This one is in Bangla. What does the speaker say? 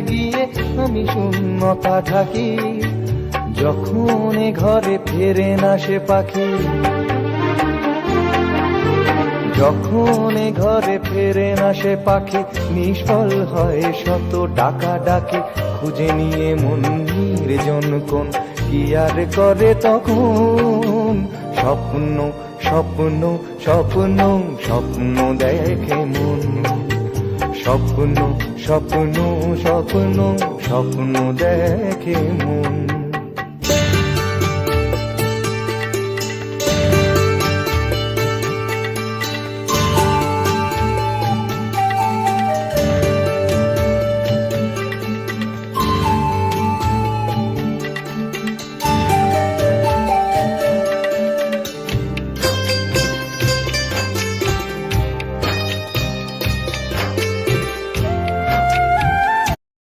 গিয়ে আমি শূন্যতা ঢাকি। যখন এ ঘরে ফেরে না সে পাখি, যখন এ ঘরে ফেরে না সে পাখি, নিষ্ফল হয় শত ডাকা ডাকি। খুঁজে নিয়ে মন নির্জন কোন, কি আর করে তখন? স্বপ্ন স্বপ্ন স্বপ্ন স্বপ্ন দেখে মন। স্বপ্ন স্বপ্ন স্বপ্ন স্বপ্ন দেখে মন।